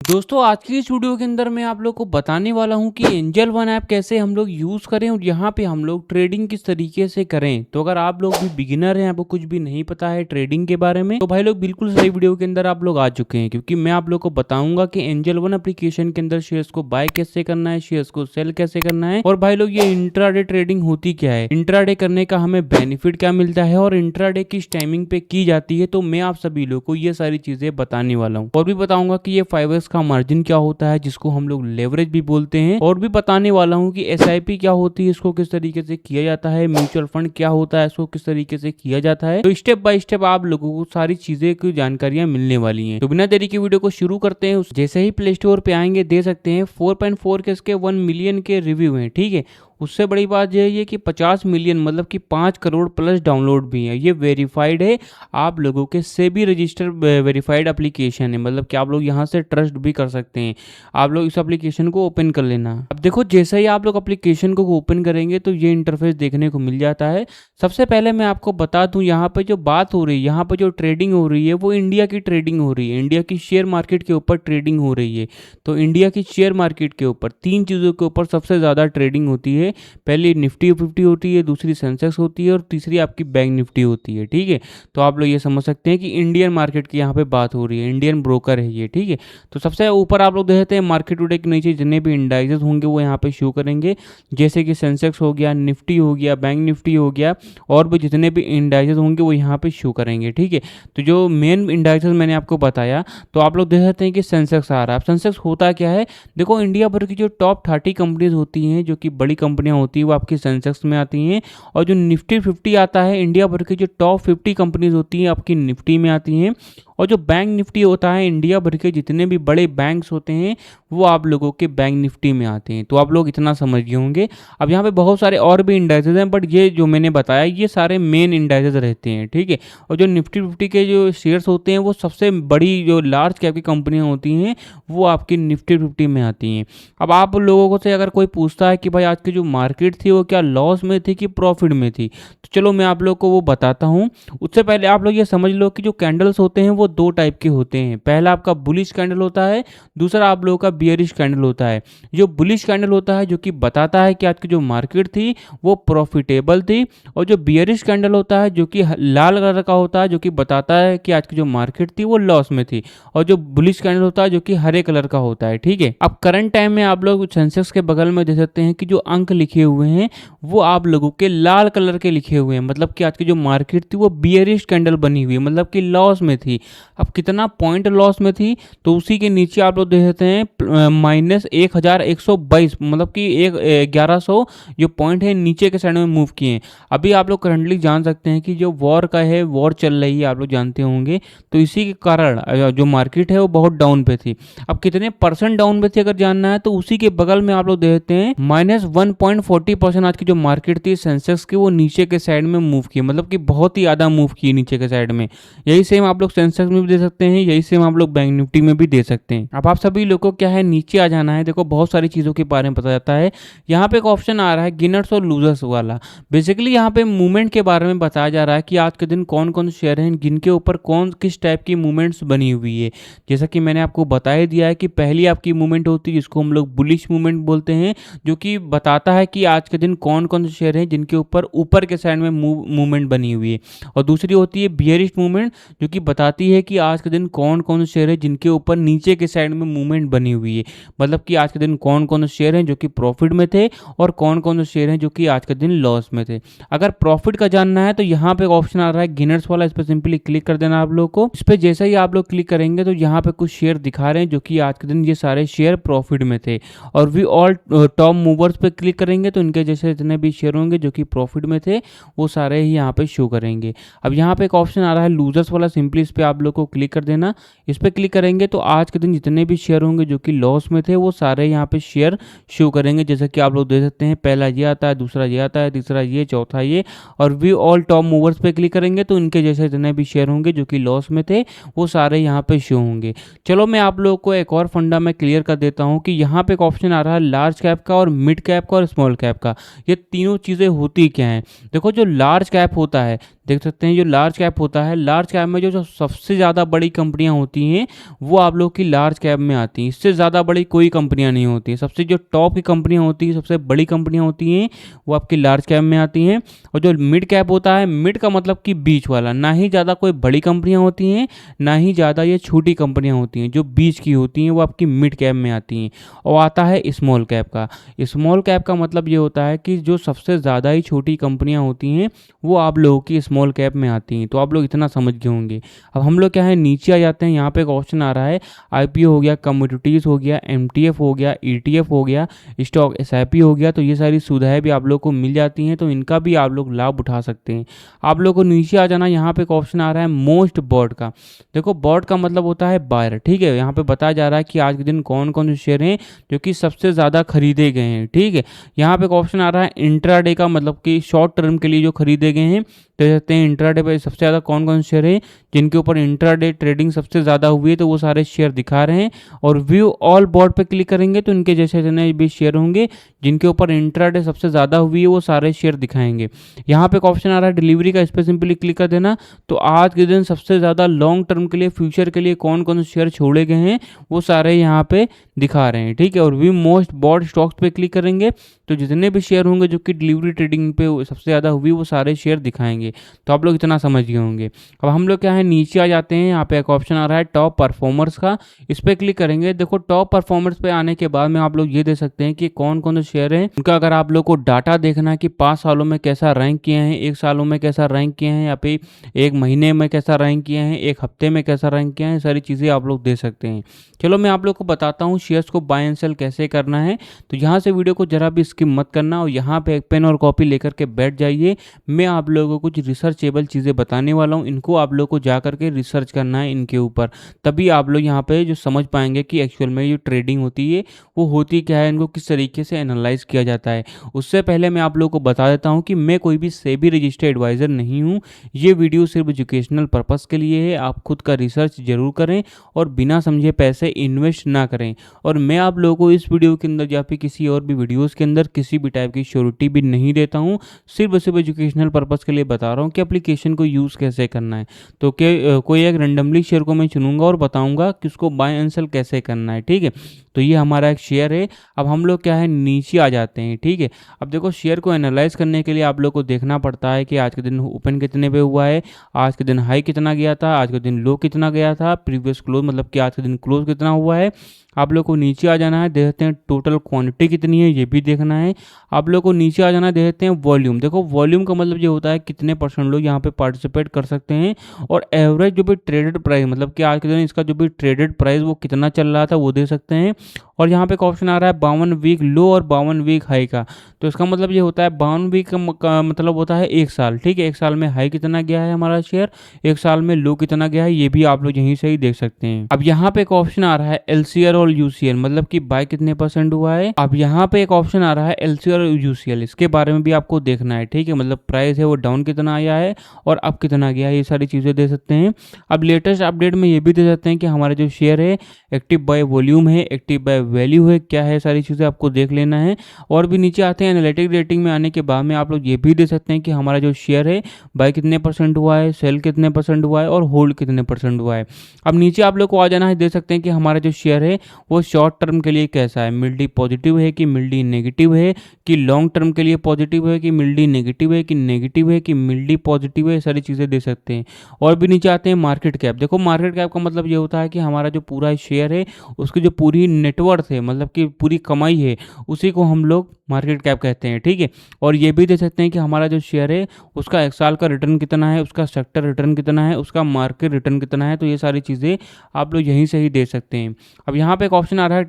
दोस्तों आज की इस वीडियो के अंदर मैं आप लोग को बताने वाला हूं कि एंजल वन ऐप कैसे हम लोग यूज़ करें और यहां पे हम लोग ट्रेडिंग किस तरीके से करें। तो अगर आप लोग भी बिगिनर हैं, आपको कुछ भी नहीं पता है ट्रेडिंग के बारे में, तो भाई लोग बिल्कुल सही वीडियो के अंदर आप लोग आ चुके हैं, क्योंकि मैं आप लोग को बताऊंगा कि एंजल वन एप्लीकेशन के अंदर शेयर्स को बाय कैसे करना है, शेयर्स को सेल कैसे करना है, और भाई लोग ये इंट्राडे ट्रेडिंग होती क्या है, इंट्राडे करने का हमें बेनिफिट क्या मिलता है और इंट्राडे किस टाइमिंग पे की जाती है। तो मैं आप सभी लोग को ये सारी चीजें बताने वाला हूँ और भी बताऊंगा कि ये 5x का मार्जिन क्या होता है, जिसको हम लोग लेवरेज भी बोलते हैं, और भी बताने वाला हूँ कि एसआईपी क्या होती है, इसको किस तरीके से किया जाता है, म्यूचुअल फंड क्या होता है, इसको किस तरीके से किया जाता है। तो स्टेप बाय स्टेप आप लोगों को सारी चीजें की जानकारियां मिलने वाली हैं। तो बिना देरी के वीडियो को शुरू करते हैं। जैसे ही प्ले स्टोर पे आएंगे दे सकते हैं 4.4 के इसके 1 मिलियन के रिव्यू हैं, ठीक है। उससे बड़ी बात यह है कि 50 मिलियन मतलब कि 5 करोड़ प्लस डाउनलोड भी है। ये वेरीफाइड है, आप लोगों के सेबी रजिस्टर वेरीफाइड एप्लीकेशन है, मतलब कि आप लोग यहाँ से ट्रस्ट भी कर सकते हैं। आप लोग इस एप्लीकेशन को ओपन कर लेना। अब देखो जैसे ही आप लोग एप्लीकेशन को ओपन करेंगे तो ये इंटरफेस देखने को मिल जाता है। सबसे पहले मैं आपको बता दूं, यहाँ पे जो बात हो रही है, यहाँ पे जो ट्रेडिंग हो रही है वो इंडिया की ट्रेडिंग हो रही है, इंडिया की शेयर मार्केट के ऊपर ट्रेडिंग हो रही है। तो इंडिया की शेयर मार्केट के ऊपर 3 चीज़ों के ऊपर सबसे ज़्यादा ट्रेडिंग होती है। पहली निफ्टी 50 होती है, दूसरी सेंसेक्स होती है और तीसरी आपकी बैंक निफ्टी होती है, ठीक है। तो आप लोग ये समझ सकते हैं कि इंडियन मार्केट की यहाँ पे बात हो रही है, इंडियन ब्रोकर है ये, ठीक है। तो सबसे ऊपर आप लोग देखते हैं मार्केट टुडे के नीचे जितने भी इंडाइसेस होंगे वो यहाँ पे शो करेंगे, जैसे कि सेंसेक्स हो गया, निफ्टी हो गया, बैंक निफ्टी हो गया, और भी जितने भी इंडाइसेस होंगे वो यहाँ पे शो करेंगे, ठीक है। तो जो मेन इंडाइसेस मैंने आपको बताया, तो आप लोग देख सकते हैं कि सेंसेक्स आ रहा है। अब सेंसेक्स होता क्या है, देखो इंडिया भर की जो टॉप 30 कंपनीज होती हैं, जो कि बड़ी कंपनियां होती हैं, वो आपकी सेंसेक्स में आती हैं, और जो निफ्टी 50 आता है, इंडिया भर की जो टॉप 50 कंपनीज होती हैं आपकी निफ्टी में आती हैं। और जो बैंक निफ्टी होता है, इंडिया भर के जितने भी बड़े बैंक्स होते हैं वो आप लोगों के बैंक निफ्टी में आते हैं। तो आप लोग इतना समझ गए होंगे। अब यहाँ पे बहुत सारे और भी इंडाइसेस हैं, बट ये जो मैंने बताया ये सारे मेन इंडाइसेस रहते हैं, ठीक है। और जो निफ्टी 50 के जो शेयर्स होते हैं वो सबसे बड़ी जो लार्ज कैप की कंपनियां होती हैं वो आपकी निफ्टी 50 में आती हैं। अब आप लोगों को से अगर कोई पूछता है कि भाई आज की जो मार्केट थी वो क्या लॉस में थी कि प्रॉफिट में थी, तो चलो मैं आप लोग को वो बताता हूँ। उससे पहले आप लोग ये समझ लो कि जो कैंडल्स होते हैं वो 2 टाइप के होते हैं। पहला आपका बुलिश कैंडल होता है, दूसरा आप लोगों का बियरिश कैंडल होता है। जो बुलिश कैंडल होता है जो कि बताता है कि आज की जो मार्केट थी वो प्रॉफिटेबल थी, और जो बियरिश कैंडल होता है जो कि लाल कलर का होता है, जो कि बताता है कि आज की जो मार्केट थी वो लॉस में थी, और जो बुलिश कैंडल होता है जो कि हरे कलर का होता है, ठीक है। अब करंट टाइम में आप लोग सेंसेक्स के बगल में देख सकते हैं कि जो अंक लिखे हुए हैं वो आप लोगों के लाल कलर के लिखे हुए हैं, मतलब कि आज की जो मार्केट थी वो बियरिश कैंडल बनी हुई है, मतलब कि लॉस में थी। अब कितना पॉइंट लॉस में थी, तो उसी के नीचे आप लोग देख सकते हैं -1122, मतलब कि 1100 जो पॉइंट है नीचे के साइड में मूव किए हैं। अभी आप लोग करंटली जान सकते हैं कि जो वॉर का है, वॉर चल रही है, आप लोग जानते होंगे, तो इसी के कारण जो मार्केट है वो बहुत डाउन पे थी। अब कितने परसेंट डाउन पे थी अगर जानना है, तो उसी के बगल में आप लोग देखते हैं -1.40% आज की जो मार्केट थी सेंसेक्स की वो नीचे के साइड में मूव की, मतलब कि बहुत ही ज़्यादा मूव की नीचे के साइड में। यही सेम आप लोग सेंसेक्स में भी दे सकते हैं, यही सेम आप लोग बैंक निफ्टी में भी दे सकते हैं। अब आप सभी लोगों को क्या है, नीचे आ जाना है। देखो बहुत सारी चीज़ों के बारे में पता जाता है। यहाँ पे एक ऑप्शन आ रहा है गिनर्स और लूजर्स वाला। बेसिकली यहाँ पे मूवमेंट के बारे में बताया जा रहा है कि आज के दिन कौन कौन से शेयर हैं जिनके ऊपर कौन किस टाइप की मूवमेंट्स बनी हुई है। जैसा कि मैंने आपको बता ही दिया है कि पहली आपकी मूवमेंट होती है जिसको हम लोग बुलिश मूवमेंट बोलते हैं, जो कि बताता है कि आज के दिन कौन कौन से शेयर हैं जिनके ऊपर के साइड में मूवमेंट बनी हुई है। और दूसरी होती है बियरिश मूवमेंट, जो कि बताती है कि आज के दिन कौन कौन से शेयर है जिनके ऊपर नीचे के साइड में मूवमेंट बनी हुई है, मतलब कि आज के दिन कौन कौन से शेयर हैं जो कि प्रॉफिट में थे और कौन कौन से शेयर हैं जो कि आज के दिन लॉस में थे। अगर प्रॉफिट का जानना है तो यहाँ पे एक ऑप्शन आ रहा है गिनर्स वाला, इस पर सिंपली क्लिक कर देना आप लोग को। इस पर जैसे ही आप लोग क्लिक करेंगे तो यहाँ पे कुछ शेयर दिखा रहे हैं जो कि आज के दिन ये सारे शेयर प्रॉफिट में थे। और वी ऑल टॉप मूवर्स पे क्लिक करेंगे तो इनके जैसे जितने भी शेयर होंगे जो कि प्रॉफिट में थे वो सारे ही यहाँ पे शो करेंगे। अब यहाँ पे एक ऑप्शन आ रहा है लूजर्स वाला, सिंपली इस पर आप लोग को क्लिक कर देना। इस पर क्लिक करेंगे तो आज के दिन जितने भी शेयर होंगे जो कि लॉस में थे वो सारे यहाँ पे शेयर शो करेंगे, जैसे कि आप लोग देख सकते हैं। पहला ये आता है, दूसरा ये आता है, तीसरा ये, चौथा ये। और वी ऑल टॉप मूवर्स पे क्लिक करेंगे तो इनके जैसे जितने भी शेयर होंगे जो कि लॉस में थे वो सारे यहाँ पे शो होंगे। चलो मैं आप लोग को एक और फंडा में क्लियर कर देता हूँ कि यहाँ पे एक ऑप्शन आ रहा है लार्ज कैप का और मिड कैप का और स्मॉल कैप का। ये तीनों चीज़ें होती क्या हैं। देखो जो लार्ज कैप होता है, देख सकते हैं जो लार्ज कैप होता है, लार्ज कैप में जो सबसे सबसे ज़्यादा बड़ी कंपनियां होती हैं वो आप लोग की लार्ज कैप में आती हैं। इससे ज़्यादा बड़ी कोई कंपनियां नहीं होती हैं। सबसे जो टॉप की कंपनियां होती हैं, सबसे बड़ी कंपनियां होती हैं, वो आपकी लार्ज कैप में आती हैं। और जो मिड कैप होता है, मिड का मतलब कि बीच वाला, ना ही ज़्यादा कोई बड़ी कंपनियां होती हैं, ना ही ज़्यादा ये छोटी कंपनियां होती हैं। जो बीच की होती हैं वो आपकी मिड कैप में आती हैं। और आता है स्मॉल कैप का। स्मॉल कैप का मतलब ये होता है कि जो सबसे ज़्यादा ही छोटी कंपनियां होती हैं वो आप लोगों की स्मॉल कैप में आती हैं। तो आप लोग इतना समझ गए होंगे। अब हम लोग क्या है, नीचे आ जाते हैं। यहाँ पे एक ऑप्शन आ रहा है, आईपीओ हो गया, कमोडिटीज़ हो गया, एमटीएफ हो गया, ईटीएफ हो गया, स्टॉक एसआईपी हो गया। तो ये सारी सुविधाएं भी आप लोग को मिल जाती हैं, तो इनका भी आप लोग लाभ उठा सकते हैं। आप लोग को नीचे आ जाना, यहाँ पे एक ऑप्शन आ रहा है मोस्ट बॉट का। देखो बॉट का मतलब होता है बायर, ठीक है। यहाँ पे बताया जा रहा है कि आज के दिन कौन कौन से शेयर हैं जो कि सबसे ज़्यादा खरीदे गए हैं, ठीक है। यहाँ पे एक ऑप्शन आ रहा है इंट्राडे का, मतलब कि शॉर्ट टर्म के लिए जो खरीदे गए हैं। देख सकते हैं इंट्राडे पे सबसे ज़्यादा कौन कौन से शेयर हैं जिनके ऊपर इंट्राडे ट्रेडिंग सबसे ज़्यादा हुई है, तो वो सारे शेयर दिखा रहे हैं। और व्यू ऑल बॉट पे क्लिक करेंगे तो इनके जैसे जितने भी शेयर होंगे जिनके ऊपर इंट्राडे सबसे ज़्यादा हुई है वो सारे शेयर दिखाएंगे। यहाँ पे एक ऑप्शन आ रहा है डिलीवरी का, इस पर सिंपली क्लिक कर देना। तो आज के दिन सबसे ज़्यादा लॉन्ग टर्म के लिए, फ्यूचर के लिए कौन कौन से शेयर छोड़े गए हैं वो सारे यहाँ पे दिखा रहे हैं, ठीक है। और व्यू मोस्ट बॉट स्टॉक्स पे क्लिक करेंगे तो जितने भी शेयर होंगे जो कि डिलीवरी ट्रेडिंग पे सबसे ज़्यादा हुई वो सारे शेयर दिखाएंगे। तो आप लोग इतना समझ गए होंगे। अब हम लोग क्या है, नीचे आ जाते हैं। यहाँ पे एक ऑप्शन आ रहा है टॉप परफॉर्मर्स का, इस पर क्लिक करेंगे। देखो टॉप परफॉर्मर्स पे आने के बाद में आप लोग ये देख सकते हैं कि कौन कौन से शेयर हैं उनका। अगर आप लोग को डाटा देखना है कि 5 सालों में कैसा रैंक किए हैं, 1 सालों में कैसा रैंक किए हैं, या फिर 1 महीने में कैसा रैंक किए हैं, 1 हफ्ते में कैसा रैंक किए हैं, सारी चीज़ें आप लोग देख सकते हैं। चलो मैं आप लोग को बताता हूँ शेयर्स को बाय एंड सेल कैसे करना है। तो यहाँ से वीडियो को जरा भी स्किप मत करना और यहाँ पे एक पेन और कॉपी लेकर के बैठ जाइए। मैं आप लोगों को कुछ रिसर्चेबल चीज़ें बताने वाला हूँ, इनको आप लोग को जा करके रिसर्च करना है इनके ऊपर। तभी आप लोग यहाँ पे जो समझ पाएंगे कि एक्चुअल में जो ट्रेडिंग होती है वो होती क्या है, इनको किस तरीके से एनालाइज किया जाता है। उससे पहले मैं आप लोगों को बता देता हूँ कि मैं कोई भी सेबी रजिस्टर्ड एडवाइज़र नहीं हूँ। ये वीडियो सिर्फ एजुकेशनल पर्पज़ के लिए है। आप खुद का रिसर्च जरूर करें और बिना समझे पैसे इन्वेस्ट ना करें। और मैं आप लोगों को इस वीडियो के अंदर या फिर किसी और भी वीडियोज़ के अंदर किसी भी टाइप की श्योरिटी भी नहीं देता हूँ। सिर्फ एजुकेशनल पर्पज़ के लिए बता रहा हूँ कि एप्लीकेशन को यूज़ कैसे करना है। तो कोई एक रेंडमली शेयर को मैं चुनूंगा और बताऊंगा कि उसको बाय एंड सेल कैसे करना है, ठीक है। तो ये हमारा एक शेयर है। अब हम लोग क्या है, नीचे आ जाते हैं, ठीक है। अब देखो शेयर को एनालाइज करने के लिए आप लोग को देखना पड़ता है कि आज के दिन ओपन कितने पे हुआ है, आज के दिन हाई कितना गया था, आज के दिन लो कितना गया था, प्रीवियस क्लोज मतलब कि आज के दिन क्लोज कितना हुआ है। आप लोग को नीचे आ जाना है, देखते हैं टोटल क्वांटिटी कितनी है ये भी देखना है। आप लोग को नीचे आ जाना है, देखते हैं वॉल्यूम। देखो वॉल्यूम का मतलब ये होता है कितने परसेंट लोग यहाँ पे पार्टिसिपेट कर सकते हैं। और एवरेज जो भी ट्रेडेड प्राइस, मतलब कि आज के दिन इसका जो भी ट्रेडेड प्राइस वो कितना चल रहा था वो दे सकते हैं। और यहाँ पे एक ऑप्शन आ रहा है 52 वीक लो और 52 वीक हाई का। तो इसका मतलब ये होता है 52 वीक का मतलब होता है 1 साल, ठीक है। 1 साल में हाई कितना गया है हमारा शेयर, 1 साल में लो कितना गया है, ये भी आप लोग यहीं से ही देख सकते हैं। अब यहाँ पे एक ऑप्शन आ रहा है एलसीआर और यूसीएल, मतलब कि बाय कितने परसेंट हुआ है। अब यहाँ पे एक ऑप्शन आ रहा है एलसीआर और यूसीएल, इसके बारे में भी आपको देखना है, ठीक है। मतलब प्राइस है वो डाउन कितना आया है और अब कितना गया है, ये सारी चीज़ें दे सकते हैं। अब लेटेस्ट अपडेट में ये भी दे सकते हैं कि हमारे जो शेयर है एक्टिव बाय वॉल्यूम है, एक्टिव बाय वैल्यू है, क्या है, सारी चीज़ें आपको देख लेना है। और भी नीचे आते हैं एनालिटिक रेटिंग में आने के बाद में आप लोग ये भी दे सकते हैं कि हमारा जो शेयर है बाय कितने परसेंट हुआ है, सेल कितने परसेंट हुआ है और होल्ड कितने परसेंट हुआ है। अब नीचे आप लोग को आ जाना है, देख सकते हैं कि हमारा जो शेयर है वो शॉर्ट टर्म के लिए कैसा है, मिल्डी पॉजिटिव है कि मिल्डी नेगेटिव है, कि लॉन्ग टर्म के लिए पॉजिटिव है कि मिल्डी नेगेटिव है, कि नेगेटिव है कि मिल्डी पॉजिटिव है, सारी चीज़ें दे सकते हैं। और भी नीचे आते हैं मार्केट कैप। देखो मार्केट कैप का मतलब ये होता है कि हमारा जो पूरा शेयर है उसकी जो पूरी नेटवर्थ है, मतलब कि पूरी कमाई है, उसी को हम लोग मार्केट कैप कहते हैं, ठीक है। और ये भी दे सकते हैं कि हमारा जो शेयर है उसका 1 साल का रिटर्न कितना है, उसका सेक्टर रिटर्न कितना है, उसका मार्केट रिटर्न कितना है। तो ये सारी चीज़ें आप लोग यहीं से ही दे सकते हैं। अब यहाँ पे एक ऑप्शन आ रहा है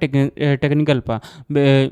टेक्निकल का।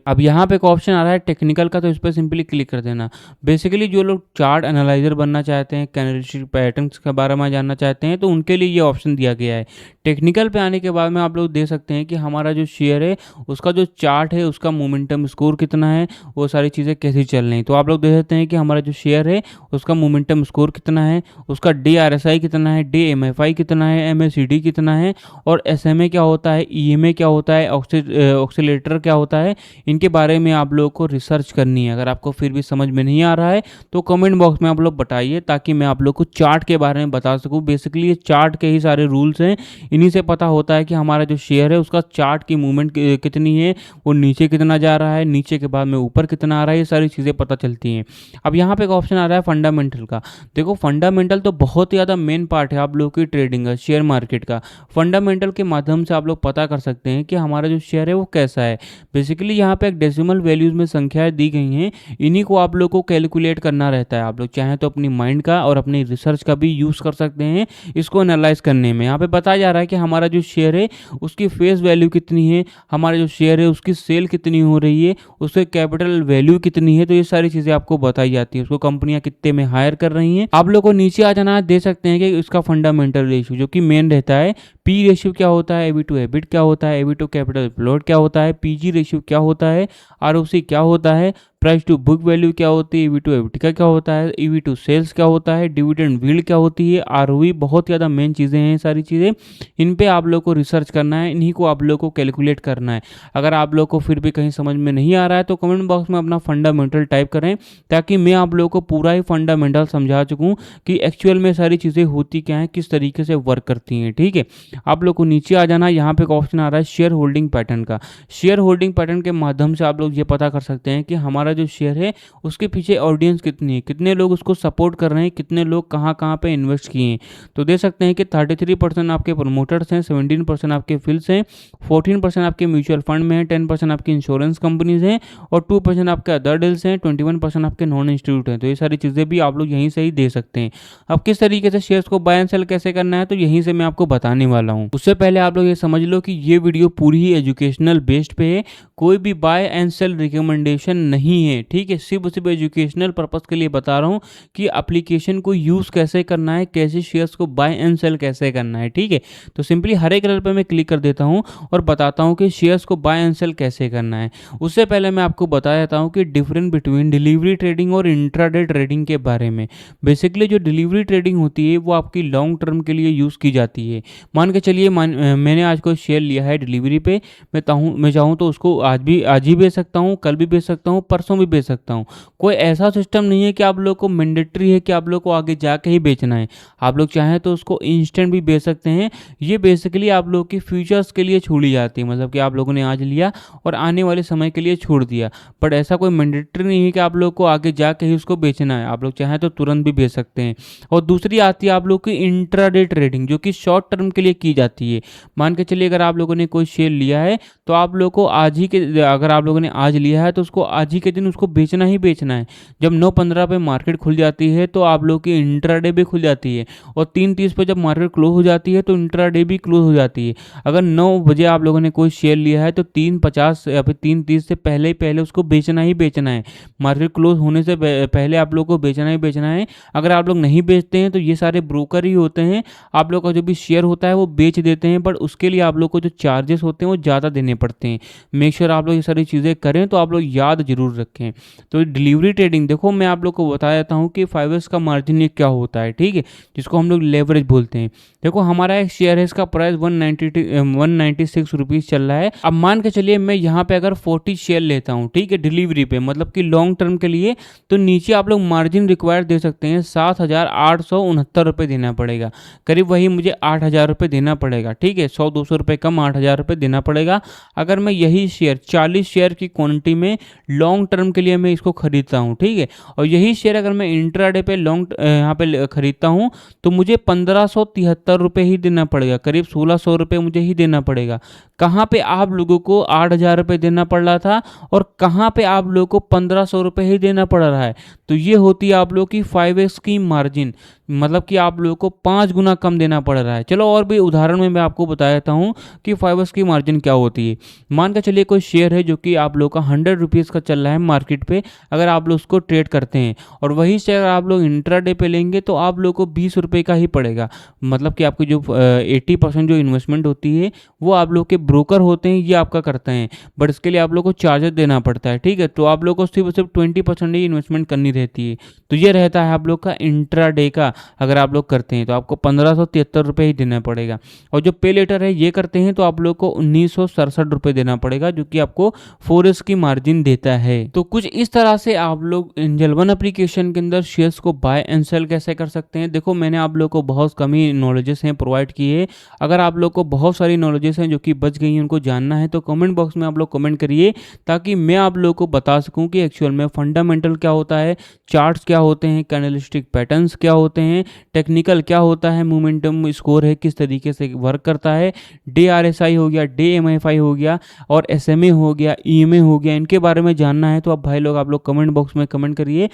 अब यहाँ पे एक ऑप्शन आ रहा है टेक्निकल का, तो इस पर सिंपली क्लिक कर देना। बेसिकली जो लोग चार्ट एनालाइजर बनना चाहते हैं, कैंडलस्टिक पैटर्न्स के बारे में जानना चाहते हैं, तो उनके लिए ये ऑप्शन दिया गया है। टेक्निकल पे आने के बाद में आप लोग देख सकते हैं कि हमारा जो शेयर है उसका जो चार्ट है उसका मोमेंटम स्कोर कितना है, वो सारी चीज़ें कैसी चल रही हैं। तो आप लोग देख सकते हैं कि हमारा जो शेयर है उसका मोमेंटम स्कोर कितना है, उसका DRSI कितना है, DMFI कितना है, MACD कितना है और SMA क्या होता है, EMA क्या होता है, ऑक्सीलेटर क्या होता है, इनके बारे में आप लोगों को रिसर्च करनी है। अगर आपको फिर भी समझ में नहीं आ रहा है तो कमेंट बॉक्स में आप लोग बताइए, ताकि मैं आप लोग को चार्ट के बारे में बता सकूं। बेसिकली ये चार्ट के ही सारे रूल्स हैं, इन्हीं से पता होता है कि हमारा जो शेयर है उसका चार्ट की मूवमेंट कितनी है, वो नीचे कितना जा रहा है, नीचे के बाद में ऊपर कितना आ रहा है, ये सारी चीज़ें पता चलती हैं। अब यहाँ पे एक ऑप्शन आ रहा है फंडामेंटल का। देखो फंडामेंटल तो बहुत ही ज़्यादा मेन पार्ट है आप लोगों की ट्रेडिंग का, शेयर मार्केट का। फंडामेंटल के माध्यम से आप लोग पता कर सकते हैं कि हमारा जो शेयर है वो कैसा है। बेसिकली यहाँ पे एक डेसिमल वैल्यूज़ में संख्याएं दी गई हैं, इन्हीं को आप लोग को कैलकुलेट करना रहता है। आप लोग चाहें तो अपनी माइंड का और अपनी रिसर्च का भी यूज़ कर सकते हैं इसको एनालाइज करने में। यहाँ पे बताया जा रहा है कि हमारा जो शेयर है उसकी फेस वैल्यू कितनी है, हमारा जो शेयर है उसकी सेल कितनी हो रही है, उसके कैपिटल वैल्यू कितनी है। तो ये सारी चीज़ें आपको बताई जाती हैं, उसको कंपनियां कितने में हायर कर रही हैं। आप लोग को नीचे आ जाना दे सकते हैं कि इसका फंडामेंटल रेशियो जो कि मेन रहता है, पी रेशियो क्या होता है, EV टू एबिट क्या होता है, EV टू कैपिटल एम्प्लॉयड क्या होता है, PG रेशियो क्या होता है, ROC क्या होता है, प्राइस टू बुक वैल्यू क्या होती है, EV टू एबिटिका क्या होता है, EV टू सेल्स क्या होता है, डिविडेंड यील्ड क्या होती है, ROE। बहुत ज़्यादा मेन चीज़ें हैं सारी चीज़ें, इन पे आप लोग को रिसर्च करना है, इन्हीं को आप लोग को कैलकुलेट करना है। अगर आप लोग को फिर भी कहीं समझ में नहीं आ रहा है तो कमेंट बॉक्स में अपना फंडामेंटल टाइप करें, ताकि मैं आप लोगों को पूरा ही फंडामेंटल समझा चुकूँ कि एक्चुअल में सारी चीज़ें होती क्या हैं, किस तरीके से वर्क करती हैं। ठीक है, आप लोग को नीचे आ जाना, यहाँ पे एक ऑप्शन आ रहा है शेयर होल्डिंग पैटर्न का। शेयर होल्डिंग पैटर्न के माध्यम से आप लोग ये पता कर सकते हैं कि हमारा जो शेयर है उसके पीछे ऑडियंस कितनी है, कितने लोग उसको सपोर्ट कर रहे हैं, कितने लोग कहाँ कहाँ पे इन्वेस्ट किए हैं। तो देख सकते हैं कि 33% आपके प्रमोटर्स हैं, 17% आपके फिल्स हैं, 14% आपके म्यूचुअल फंड में है, 10% आपकी इंश्योरेंस कंपनीज हैं और 2% आपके अदर डील्स हैं, 21% आपके नॉन इंस्टीट्यूट हैं। तो ये सारी चीज़ें भी आप लोग यहीं से ही दे सकते हैं। अब किस तरीके से शेयर्स को बाय एंड सेल कैसे करना है तो यहीं से मैं आपको बताने वाला हूँ। उससे पहले आप लोग ये समझ लो कि ये वीडियो पूरी ही एजुकेशनल बेस्ड पे है, कोई भी बाय एंड सेल रिकमेंडेशन नहीं है। ठीक है, सिर्फ एजुकेशनल पर्पस के लिए बता रहा हूँ कि एप्लीकेशन को यूज़ कैसे करना है, कैसे शेयर्स को बाय एंड सेल कैसे करना है। ठीक है, तो सिंपली हरे कलर पे मैं क्लिक कर देता हूँ और बताता हूँ कि शेयर्स को बाय एंड सेल कैसे करना है। उससे पहले मैं आपको बता देता हूँ कि डिफरेंस बिटवीन डिलीवरी ट्रेडिंग और इंट्राडे ट्रेडिंग के बारे में। बेसिकली जो डिलीवरी ट्रेडिंग होती है वो आपकी लॉन्ग टर्म के लिए यूज़ की जाती है। मान के चलिए मैंने आज कोई शेयर लिया है डिलीवरी पे, मैं चाहूँ तो उसको आज ही बेच सकता हूँ, कल भी बेच सकता हूँ, परसों भी बेच सकता हूँ। कोई ऐसा सिस्टम नहीं है कि आप लोग को मैंडेटरी है कि आप लोग को आगे जाके ही बेचना है। आप लोग चाहें तो उसको इंस्टेंट भी बेच सकते हैं। ये बेसिकली आप लोग की फ्यूचर्स के लिए छोड़ी जाती है, मतलब कि आप लोगों ने आज लिया और आने वाले समय के लिए छोड़ दिया। बट ऐसा कोई मैंडेटरी नहीं है कि आप लोग को आगे जाके ही उसको बेचना है, आप लोग चाहें तो तुरंत भी बेच सकते हैं। और दूसरी आती है आप लोग की इंट्राडे ट्रेडिंग, जो कि शॉर्ट टर्म के लिए की जाती है। मान के चलिए अगर आप लोगों ने कोई शेयर लिया है तो आप लोग को अगर आप लोगों ने आज लिया है तो उसको आज ही के दिन उसको बेचना ही बेचना है। जब 9:15 पे मार्केट खुल जाती है तो आप लोग की इंट्राडे भी खुल जाती है और 3:30 पे जब मार्केट क्लोज हो जाती है तो इंट्राडे भी क्लोज हो जाती है। अगर 9 बजे आप लोगों ने कोई शेयर लिया है तो 3:50 या फिर 3:30 से पहले ही पहले उसको बेचना ही बेचना है। मार्केट क्लोज होने से पहले आप लोग को बेचना ही बेचना है। अगर आप लोग नहीं बेचते हैं तो ये सारे ब्रोकर ही होते हैं, आप लोग का जो भी शेयर होता है वो बेच देते हैं, बट उसके लिए आप लोग को जो चार्जेस होते हैं वो ज़्यादा देने पड़ते हैं। मेक श्योर आप लोग ये सारी चीज़ें करें, तो आप लोग याद जरूर रखें। तो डिलीवरी ट्रेडिंग देखो मैं आप लोग को बता देता हूँ कि 5x का मार्जिन ये क्या होता है। ठीक है, जिसको हम लोग लेवरेज बोलते हैं। देखो हमारा एक शेयर है, इसका प्राइस 196 रुपीज़ चल रहा है। अब मान के चलिए मैं यहाँ पे अगर 40 शेयर लेता हूँ, ठीक है, डिलीवरी पे, मतलब कि लॉन्ग टर्म के लिए, तो नीचे आप लोग मार्जिन रिक्वायर्ड दे सकते हैं 7,869 रुपये देना पड़ेगा। करीब वही मुझे 8,000 रुपये देना पड़ेगा। ठीक है, 100-200 रुपये कम 8,000 रुपये देना पड़ेगा। अगर मैं यही शेयर 40 शेयर की क्वांटिटी में लॉन्ग टर्म के लिए मैं इसको खरीदता हूँ। ठीक है, और यही शेयर अगर मैं इंट्राडे पे यहाँ पे खरीदता हूँ तो मुझे 1,573 रुपये ही देना पड़ेगा, करीब 1,600 रुपये मुझे ही देना पड़ेगा। कहाँ पे आप लोगों को 8,000 रुपये देना पड़ रहा था और कहाँ पे आप लोगों को 1,500 रुपये ही देना पड़ रहा है। तो ये होती है आप लोगों की 5x की मार्जिन। मतलब कि आप लोगों को 5 गुना कम देना पड़ रहा है। चलो और भी उदाहरण में मैं आपको बता देता हूँ कि फाइवर्स की मार्जिन क्या होती है। मान के चलिए कोई शेयर है जो कि आप लोग का 100 रुपीज़ का चल रहा है मार्केट पे, अगर आप लोग उसको ट्रेड करते हैं और वही शेयर आप लोग इंट्राडे पे लेंगे तो आप लोग को 20 रुपये का ही पड़ेगा। मतलब कि आपकी जो 80% जो इन्वेस्टमेंट होती है वो आप लोग के ब्रोकर होते हैं, ये आपका करते हैं, बट इसके लिए आप लोग को चार्जेस देना पड़ता है, ठीक है। तो आप लोग को सिर्फ सिर्फ 20% ही इन्वेस्टमेंट करनी रहती है। तो ये रहता है आप लोग का इंट्राडे का। अगर आप लोग करते हैं तो आपको 1573 रुपये ही देना पड़ेगा। और जो पे लेटर है ये करते हैं तो आप लोग को 1967 रुपये देना पड़ेगा, जो कि आपको 4x की मार्जिन देता है। तो कुछ इस तरह से आप लोग एंजल वन एप्लीकेशन के अंदर शेयर्स को बाय एंड सेल कैसे कर सकते हैं। देखो मैंने आप लोग को बहुत कम ही नॉलेजेस हैं प्रोवाइड किए। अगर आप लोग को बहुत सारी नॉलेजेस हैं जो कि बच गई हैं, उनको जानना है तो कमेंट बॉक्स में आप लोग कमेंट करिए, ताकि मैं आप लोग को बता सकूं कि एक्चुअल में फंडामेंटल क्या होता है, चार्ट्स क्या होते हैं, कैंडलस्टिक पैटर्न्स क्या होते हैं, टेक्निकल क्या होता है, मोमेंटम स्कोर है किस तरीके से वर्क करता है, डे आरएसआई हो गया, डे एमएफआई हो गया और एसएमए हो गया, ईएमए हो गया, इनके बारे में जानना है तो आप भाई लोग आप लोग कमेंट बॉक्स में कमेंट करिए।